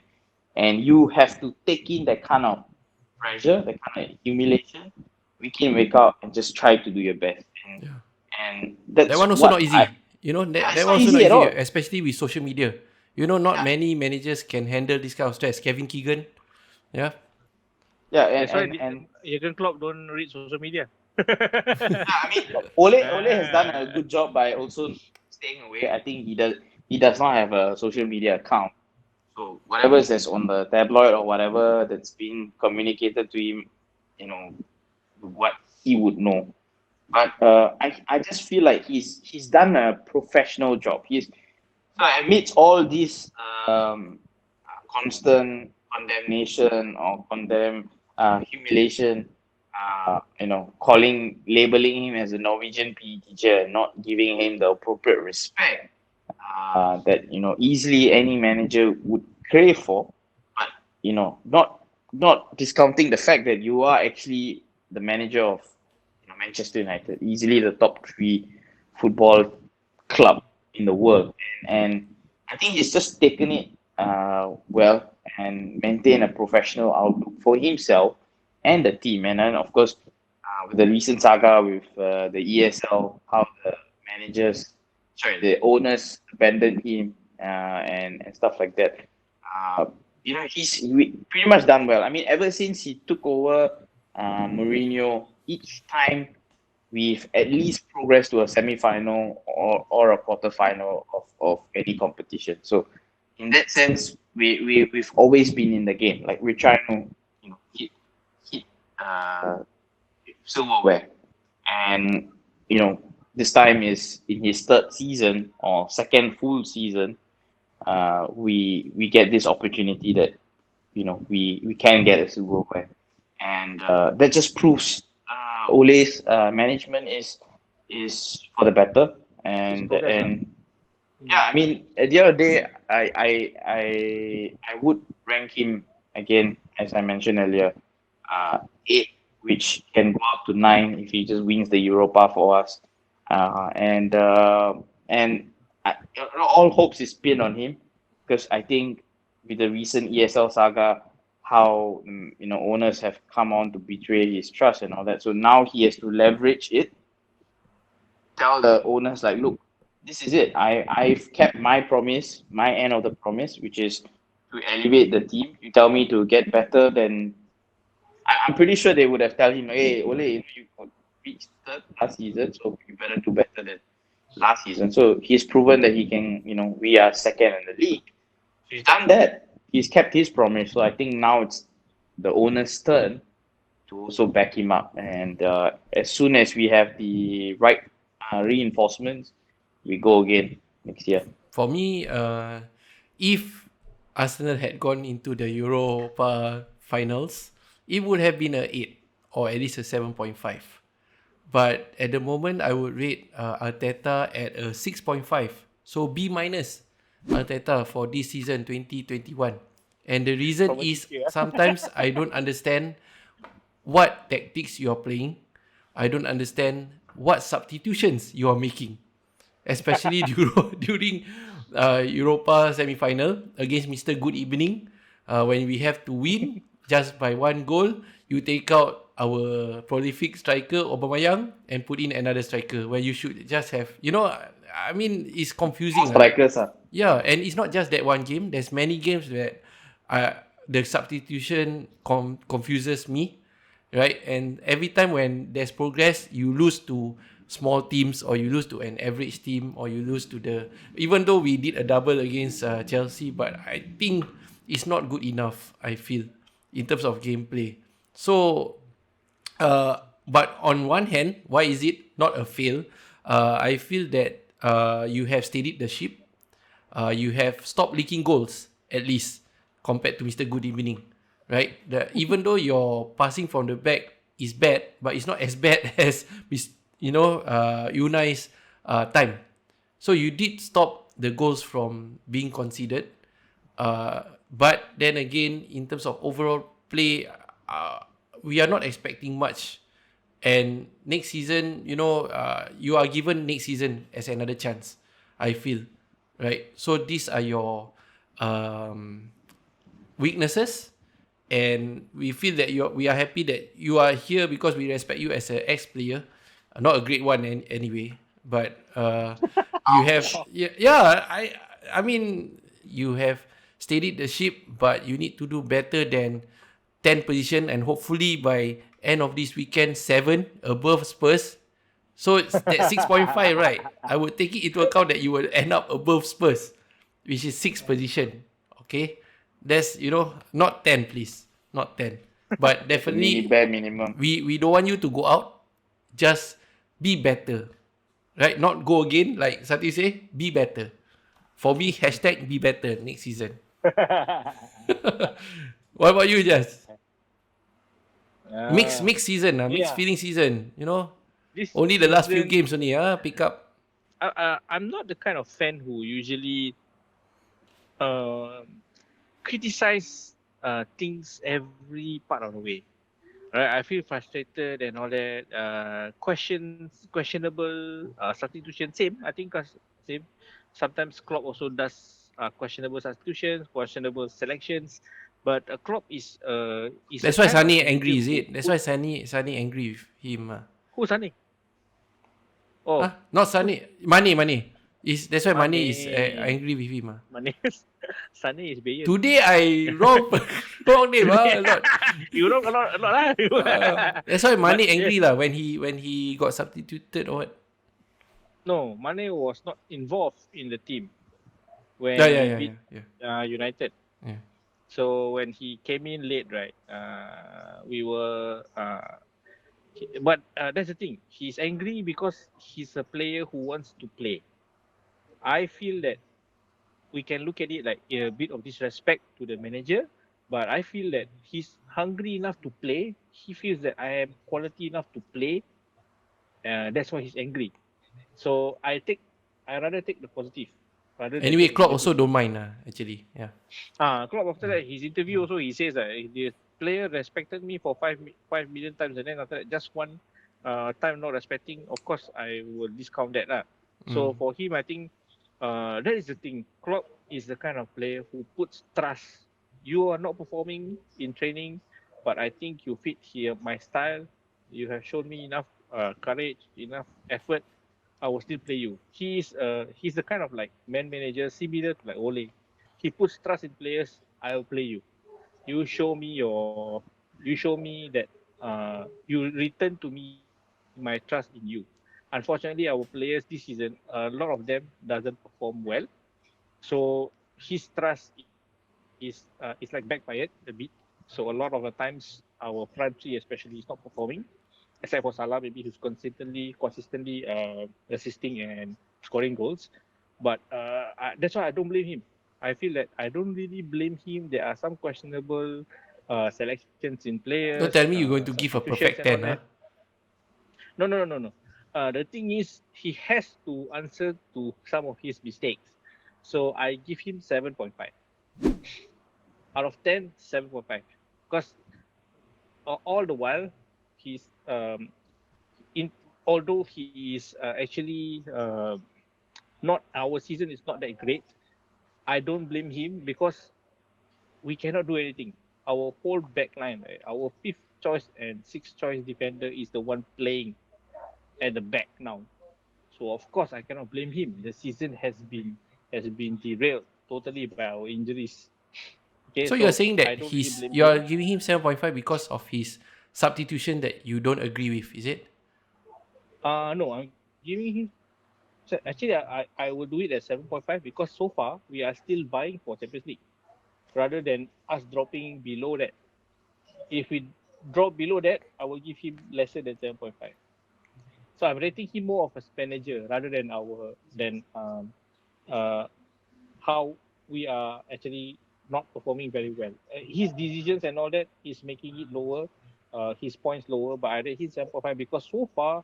you have to take in that kind of pressure, that kind of humiliation, week in week out, and just try to do your best. And Yeah. and That that's one also not what I. easy. You know, Yeah, that it's one not also not easy at easy, all. especially with social media. You know, not Yeah, many managers can handle this kind of stress. Kevin Keegan, yeah. yeah, and That's why and and Jurgen Klopp don't read social media. yeah, I mean, Ole has done a Ah. good job by also staying away. I think he does not have a social media account. So whatever is on the tabloid or whatever that's being communicated to him, you know, what he would know. But I just feel like he's done a professional job. So amidst all this constant condemnation or humiliation, labeling him as a Norwegian PE teacher, not giving him the appropriate respect that easily any manager would crave for, but not discounting the fact that you are actually the manager of Manchester United, easily the top three football club in the world, and I think he's just taken it well and maintained a professional outlook for himself and the team, and then of course with the recent saga with the ESL, how the owners abandoned him and stuff like that. He's pretty much done well. I mean, ever since he took over Mourinho, each time we've at least progressed to a semi-final or a quarter-final of any competition. So in that sense, we've always been in the game. Like we're trying to hit silverware, and this time is in his third season or second full season. We get this opportunity that we can get a silverware, and that just proves Ole's management is for the better. It's and progress lah. and yeah, I mean, at the end of the day, I would rank him again, as I mentioned earlier, eight, which can go up to nine if he just wins the Europa for us. And I, all hopes is pinned on him, because I think with the recent ESL saga, how owners have come on to betray his trust and all that. So now he has to leverage it, tell the owners like, look, this is it. I've kept my promise, my end of the promise, which is to elevate the team. You tell me to get better, then I'm pretty sure they would have told him, hey, Ole, you reached third last season, so you better do better than last season. So he's proven that he can. We are second in the league. He's done that. He's kept his promise. So I think now it's the owner's turn to also back him up. And as soon as we have the right reinforcements, we go again next year. For me, if Arsenal had gone into the Europa finals, it would have been a 8 or at least a 7.5. But at the moment, I would rate Arteta at a 6.5. So B minus Arteta for this season 2021. And the reason From a is teacher. sometimes I don't understand what tactics you are playing. I don't understand what substitutions you are making, especially during Europa semi-final against Mr. Good Evening, when we have to win just by one goal, you take out our prolific striker Aubameyang and put in another striker when you should just have, I mean, it's confusing. Strikers. Yeah, and it's not just that one game. There's many games that the substitution confuses me, right? And every time when there's progress, you lose to small teams, or you lose to an average team, or you lose to even though we did a double against Chelsea, but I think it's not good enough, I feel, in terms of gameplay. So, but on one hand, why is it not a fail? I feel that you have steadied the ship. You have stopped leaking goals, at least, compared to Mr. Good Evening, right? Even though your passing from the back is bad, but it's not as bad as Unai's time. So you did stop the goals from being conceded. But then again, in terms of overall play, we are not expecting much. And next season, you are given next season as another chance, I feel, right? So these are your weaknesses, and we feel that we are happy that you are here because we respect you as an ex-player, not a great one anyway, but you have, I mean, you have steadied the ship, but you need to do better than 10 position, and hopefully by end of this weekend 7 above Spurs. So it's that 6.5, right? I would take it into account that you will end up above Spurs, which is 6th position. Okay, that's not 10, please, not 10, but definitely Bare minimum. we don't want you to go out. Just be better, right? Not go again, like Sati say. Be better. For me, hashtag be better next season. What about you, Jess? Mixed season, mixed feeling season. This Only the last few season, games only. Pick up. I'm not the kind of fan who usually criticize things every part of the way. Right, I feel frustrated and all that. Questionable substitution. Same, I think, same. Sometimes Klopp also does questionable substitutions, questionable selections. But Klopp is That's a why kind of Sunny manager angry, is who it? That's why Sunny angry with him. who's Sunny? Oh, Not Sunny. Money. That's why Money is Mane. angry with him. Mane. Sunny is Bayern. Today I wrong name a lot. You wrong a lot lah. That's why Money But angry yes. lah when he got substituted or what. No, Mane was not involved in the team when Yeah. we beat United. Yeah. So when he came in late, right? We were. But that's the thing. He's angry because he's a player who wants to play. I feel that we can look at it like a bit of disrespect to the manager, but I feel that he's hungry enough to play. He feels that I am quality enough to play. That's why he's angry. So I rather take the positive. Anyway, Klopp also don't mind actually. Yeah. Klopp after that, his interview also, he says that the player respected me for 5 million times, and then after that, just one time not respecting, of course, I will discount that lah. So for him, I think that is the thing. Klopp is the kind of player who puts trust. You are not performing in training, but I think you fit here my style. You have shown me enough courage, enough effort. I will still play you. He's the kind of like man manager similar to like Ole. He puts trust in players. I will play you. You show me that you return to me my trust in you. Unfortunately, our players this season, a lot of them doesn't perform well. So his trust is like backfired a bit. So a lot of the times our front three especially is not performing, except for Salah, maybe who's consistently assisting and scoring goals. But that's why I don't blame him. I feel that I don't really blame him. There are some questionable selections in players. Don't tell me you're going to give a perfect 10, huh? No. The thing is, he has to answer to some of his mistakes. So I give him 7.5. Out of 10, 7.5. Because all the while, he's although he is actually not, our season is not that great, I don't blame him because we cannot do anything. our whole back line, right, our fifth choice and sixth choice defender is the one playing at the back now. So of course I cannot blame him. The season has been derailed totally by our injuries. Okay, So you're so saying I that don't really he's blame you're him. giving him 7.5 because of his substitution that you don't agree with, is it? No, I'm giving him. So actually, I will do it at 7.5 because so far we are still vying for Champions League rather than us dropping below that. If we drop below that, I will give him lesser than 7.5. So I'm rating him more of a manager rather than our than uh how we are actually not performing very well. His decisions and all that is making it lower, his points lower, but I rate him 7.5 because so far,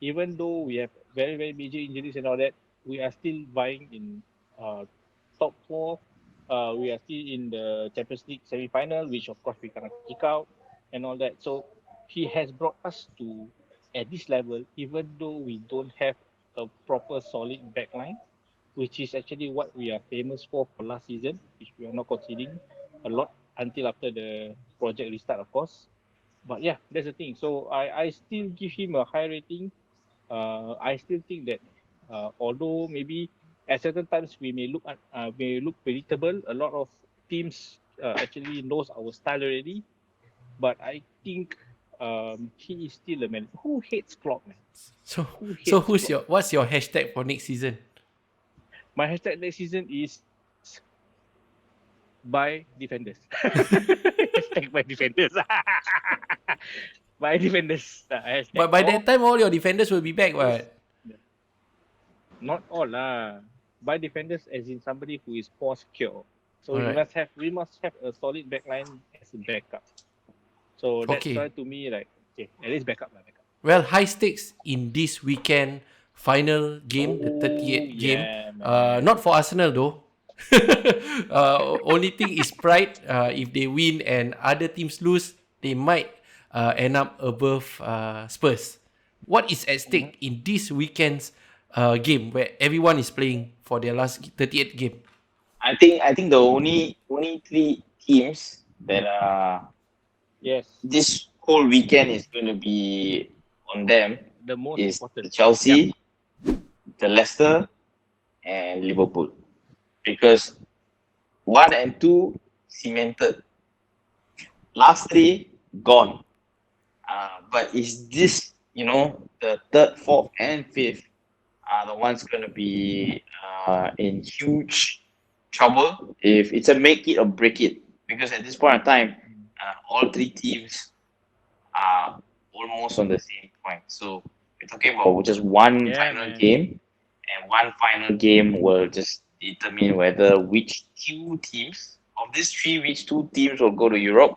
even though we have very, very major injuries and all that, we are still vying in uh, top four. We are still in the Champions League semi-final, which of course we cannot kick out and all that. So he has brought us to at this level, even though we don't have a proper solid backline, which is actually what we are famous for last season, which we are not conceding a lot until after the project restart, of course. But yeah, that's the thing. So I still give him a high rating. I still think that although maybe at certain times we may look predictable, a lot of teams actually knows our style already. But I think he is still a man. Who hates Klopp, man? So Who so hates Klopp? what's your hashtag for next season? My hashtag next season is buy defenders. Hashtag buy defenders. Buy defenders. Hashtag But by or that time all your defenders will be back, those. what? Not all lah. Buy defenders as in somebody who is more secure. So Alright. we must have a solid backline as a backup. So that's why Okay. to me like okay, at least backup lah, backup. Well, high stakes in this weekend final game, the Oh 38th game. yeah, man. Not for Arsenal though. Only thing is pride. If they win and other teams lose, they might end up above Spurs. What is at Mhm. stake in this weekend's game where everyone is playing for their last 38th game? I think the only three teams that Yes, this whole weekend is going to be on them the most is important. the Yeah. Chelsea, the Leicester, and Liverpool, because one and two cemented, last three gone. But is this, the third, fourth, and fifth are the ones going to be in huge trouble if it's a make it or break it? Because at this point in time, all three teams are almost on the same point. So we're talking about just one Yeah, final man. game, and one final game will just determine whether which two teams of these three, which two teams will go to Europe,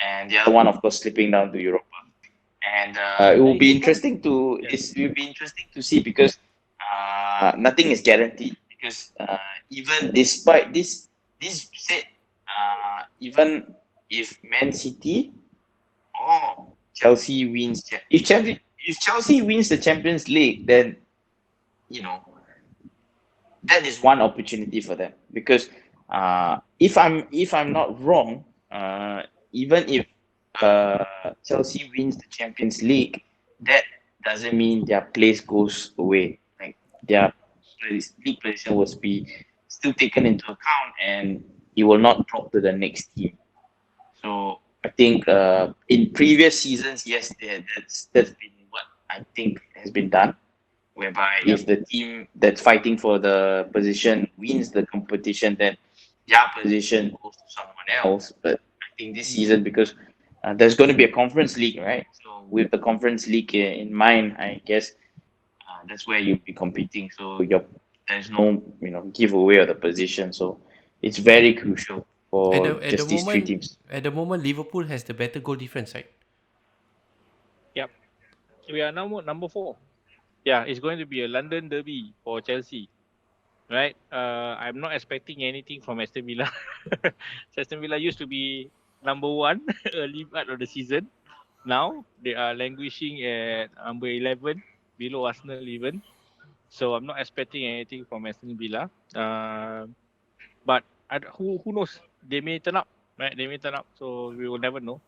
and the other one, of course, slipping down to Europa. And it will There be is one. interesting to Yeah. it will be interesting to see, because nothing is guaranteed. Because even despite this said, even if Man City or Chelsea wins, if Chelsea wins the Champions League, then you know that is one opportunity for them. Because if I'm not wrong, even if Chelsea wins the Champions League, that doesn't mean their place goes away. Like their league position will be still taken into account, and he will not drop to the next team. So I think in previous seasons, yes, that's been what I think has been done, whereby Yep. if the team that's fighting for the position wins the competition, then their position goes to someone else. But I think this season, because there's going to be a conference league, right? So with the conference league in mind, I guess that's where you'll be competing. So there's no giveaway of the position. So it's very crucial At for the at the just these three moment, teams. Liverpool has the better goal difference, right? Yep. We are now number 4. Yeah, it's going to be a London derby for Chelsea. Right? I'm not expecting anything from Aston Villa. Aston Villa used to be number 1 early part of the season. Now they are languishing at number 11, below Arsenal even. So I'm not expecting anything from Aston Villa. But who knows? They may turn up. right? They may turn up, so we will never know.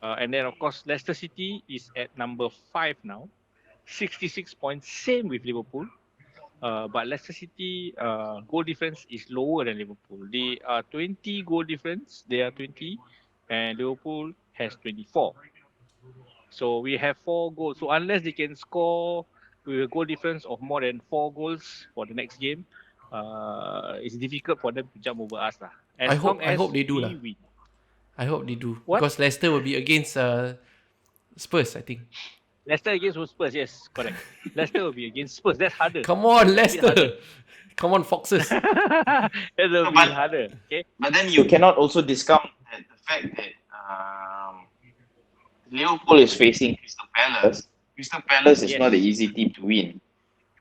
And then, of course, Leicester City is at number 5 now, 66 points, same with Liverpool. But Leicester City goal difference is lower than Liverpool. They are 20 goal difference. They are 20, and Liverpool has 24. So we have 4 goals. So unless they can score with a goal difference of more than 4 goals for the next game, it's difficult for them to jump over us lah. As long I as hope they do lah. we win. I hope they do What? because Leicester will be against Spurs, I think. Leicester against Spurs, yes, correct. Leicester will be against Spurs. That's harder. Come on, That's a bit harder. Leicester. Come on, Foxes. That will No, be but- harder. Okay. But then you cannot also discount the fact that Liverpool is facing Crystal Palace. Crystal Palace is Yes. not an easy team to win.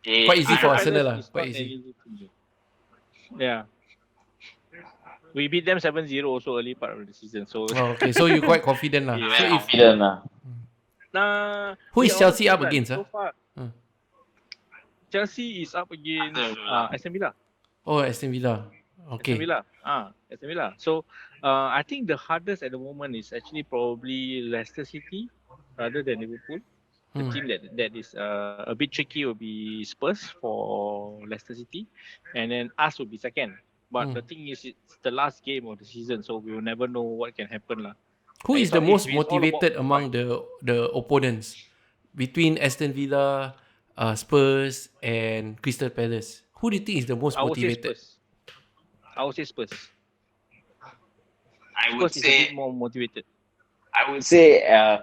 Quite easy for are- Arsenal lah. It's Quite not an easy. team. Yeah. We beat them 7-0 also early part of the season. So Oh, okay, so you're quite confident lah. Yeah. So Very if confident lah. who we is are Chelsea also up good, against? So far, Hmm. Chelsea is up against Aston Villa. Oh, Aston Villa. Okay. Aston Villa. So I think the hardest at the moment is actually probably Leicester City rather than Liverpool. The Hmm. team that is a bit tricky will be Spurs for Leicester City, and then us will be second. But the thing is, it's the last game of the season, so we will never know what can happen lah. Who is It's the all- most it's all about motivated among the opponents between Aston Villa, Spurs, and Crystal Palace? Who do you think is the most I would say motivated? Spurs. I would say Spurs. I would Spurs is a bit say more motivated.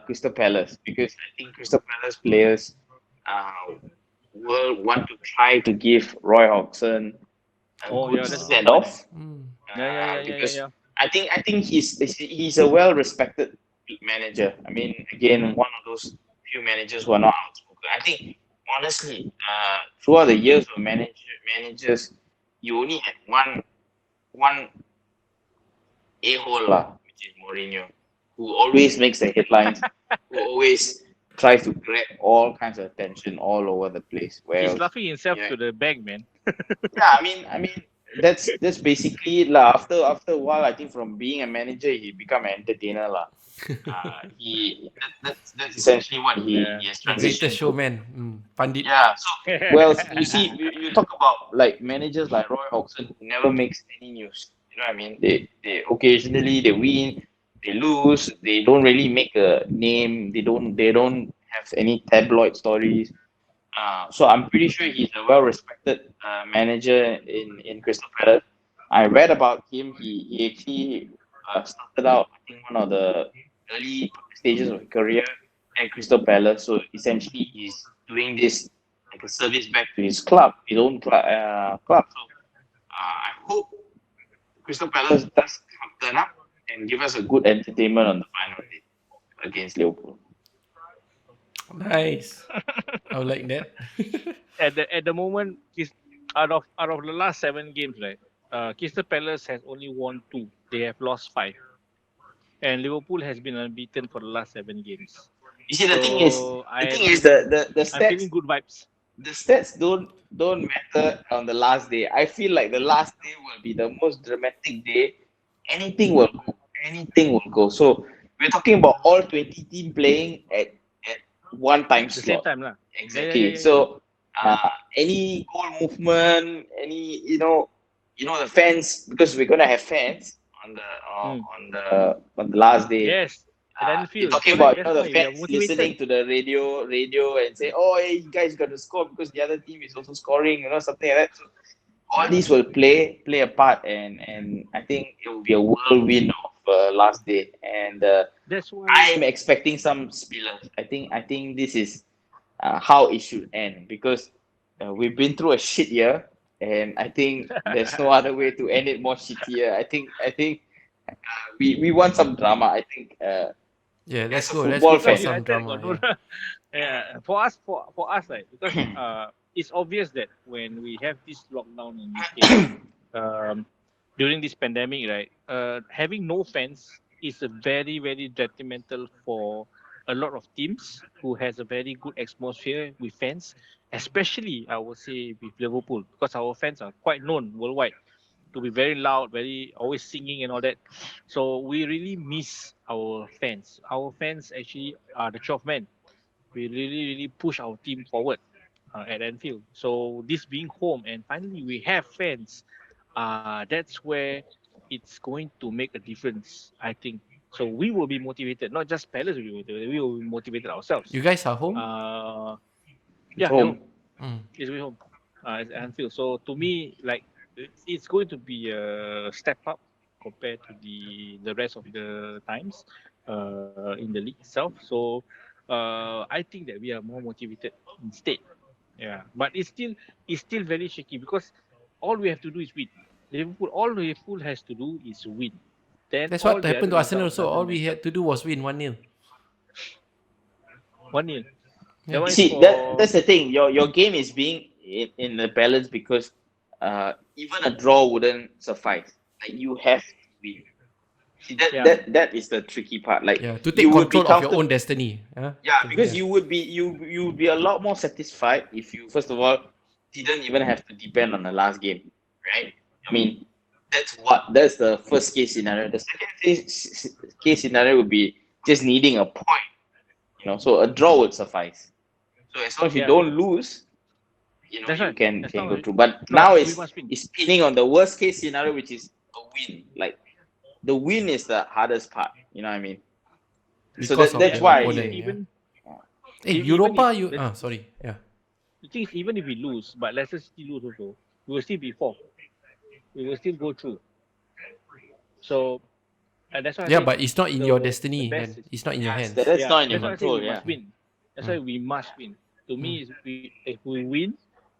Crystal Palace, because I think Crystal Palace players will want to try to give Roy Hodgson a good that's a good send point. off. Hmm. Because I think he's a well respected manager. I mean, again, one of those few managers who are not outspoken. I think honestly, throughout the years of managers, you only had one a-hole lah, which is Mourinho, who always makes the headlines, who always tries to grab all kinds of attention all over the place. Where He's laughing himself yeah. to the bank, man. yeah, I mean that's basically lah. After a while, I think from being a manager, he become an entertainer lah. That's essentially what he has The greatest transitioned to. showman, Pandit. Yeah. So well, you see, you talk about like managers like Roy Hodgson who never makes any news. You know what I mean? They occasionally they win, they lose, they don't really make a name. They don't have any tabloid stories. So I'm pretty sure he's a well-respected manager in Crystal Palace. I read about him. He actually started out, I think, one of the early stages of his career at Crystal Palace. So essentially, he's doing this like a service back to his club, his own club. So I hope Crystal Palace does turn up and give us a good entertainment on the final day against Liverpool. Nice. I would like that. At the moment, out of the last 7 games, right? Crystal Palace has only won 2. They have lost 5, and Liverpool has been unbeaten for the last 7 games. You see, the thing is the I'm stats. feeling good vibes. The stats don't matter on the last day. I feel like the last day will be the most dramatic day. Anything will go. So we're talking about all 20 team playing at one time The same slot. time lah. Exactly. Yeah. So any goal movement, any the fans, because we're gonna have fans on the last day. Yes. At You're Anfield. talking Correct. about That's the why we are fans motivated. listening to the radio and say, "Oh, hey, you guys got to score because the other team is also scoring," something like that. So all these will play a part, and I think it will be a whirlwind of last day, and That's why. I'm expecting some spillers. I think this is how it should end, because we've been through a shit year, and I think there's no other way to end it more shittier. I think we want some drama. I think. Yeah, let's As a go. Let's football go for fan. some United drama. got no- Yeah. For us, right? Because it's obvious that when we have this lockdown in UK, during this pandemic, right? Having no fans is a very, very detrimental for a lot of teams who has a very good atmosphere with fans, especially I would say with Liverpool, because our fans are quite known worldwide. to be very loud, very always singing and all that. So we really miss our fans. Our fans actually are the 12 men. We really push our team forward at Anfield. So this being home and finally we have fans, that's where it's going to make a difference, I think. So we will be motivated, not just Palace will be motivated, we will be motivated ourselves. You guys are home? Yeah, home. It's way home. It's Anfield. So to me, like it's going to be a step up compared to the rest of the times in the league itself. So I think that we are more motivated instead. Yeah, but it's still very shaky because all we have to do is win. All Liverpool has to do is win. Then That's all what the happened to other Arsenal results also. All doesn't we matter. had to do was win 1-0. 1-0. Yeah. That one is See, for that's the thing. Your game is being in the balance because even a draw wouldn't suffice. Like you have to win. See, that is the tricky part. Like Yeah, to you take would be control of your comfortable. own destiny. Yeah, because you would be a lot more satisfied if you first of all didn't even have to depend on the last game, right? I mean, that's the first case scenario. The second case scenario would be just needing a point, so a draw would suffice. So as long as you Yeah. don't lose, That's you right. can As can long go as- through. But No, now we it's must win. it's spinning on the worst case scenario, which is a win. Like the win is the hardest part. You know what I mean? So because of that's the why opponent. even Hey, even Europa, if- sorry. Yeah. the thing is, even if we lose, but Leicester City lose also, we will still be fourth. We will still go through. So, and that's why I Yeah, say but it's not in your destiny. the best Then is, it's not in your yes, hands. that's not in your that's why I say control. we Yeah. must win. That's why we must win. To me, if we win,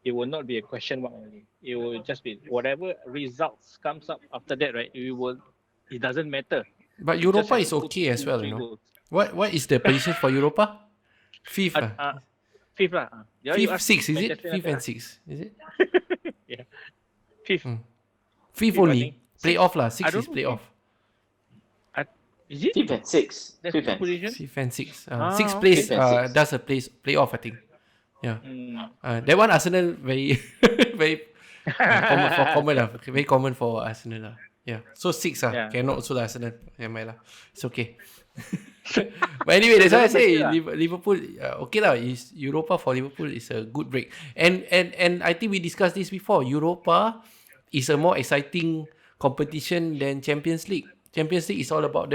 it will not be a question mark only. It will just be whatever results comes up after that, right? It doesn't matter. But We just Europa have is to put okay as 2, well, 3 goals. What is the position for Europa? Fifth, Fifth lah. Yeah, you fifth, ask sixth, is it? Manchester Fifth United and lah. sixth, is it? Yeah. Fifth. Fifth Fifth, I only. think. Playoff lah. I Sixth don't is know. playoff. Is it? Fifth and sixth. That's Fifth the and position. Fifth and sixth. Ah, Sixth okay. place Fifth and sixth. does a playoff, I think. Yeah. That one Arsenal very very very common for Arsenal lah. Yeah. So six Yeah. cannot also lah Arsenal. Yeah, lah. It's okay. But anyway, that's why I say Liverpool okay lah. Is Europa for Liverpool is a good break. And I think we discussed this before. Europa is a more exciting competition than Champions League. Champions League is all about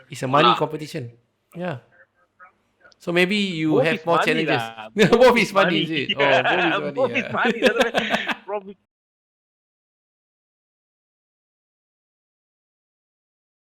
it's a money competition. Yeah. So maybe you Both have is more money challenges. lah. Both is money, is it? Oh, both is money. Both is money. That's why